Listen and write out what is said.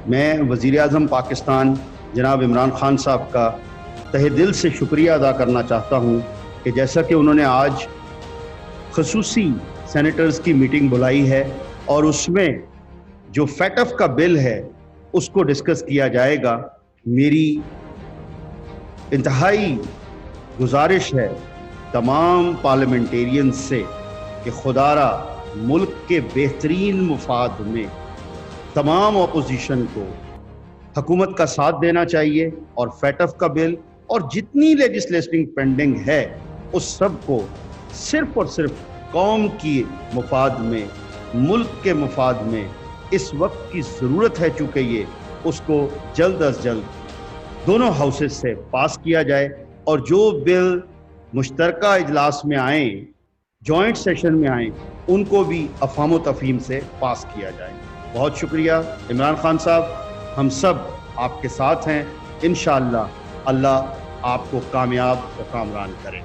میں وزیر اعظم پاکستان جناب عمران خان صاحب کا تہہ دل سے شکریہ ادا کرنا چاہتا ہوں کہ جیسا کہ انہوں نے آج خصوصی سینیٹرز کی میٹنگ بلائی ہے اور اس میں جو فیٹف کا بل ہے اس کو ڈسکس کیا جائے گا. میری انتہائی گزارش ہے تمام پارلیمنٹیرینز سے کہ خدا را ملک کے بہترین مفاد میں تمام اپوزیشن کو حکومت کا ساتھ دینا چاہیے اور فیٹف کا بل اور جتنی لیجسلیشن پینڈنگ ہے اس سب کو صرف اور صرف قوم کی مفاد میں، ملک کے مفاد میں اس وقت کی ضرورت ہے، چونکہ یہ اس کو جلد از جلد دونوں ہاؤسز سے پاس کیا جائے اور جو بل مشترکہ اجلاس میں آئیں، جوائنٹ سیشن میں آئیں، ان کو بھی افہام و تفہیم سے پاس کیا جائے. بہت شکریہ عمران خان صاحب، ہم سب آپ کے ساتھ ہیں. انشاءاللہ اللہ آپ کو کامیاب و کامران کرے.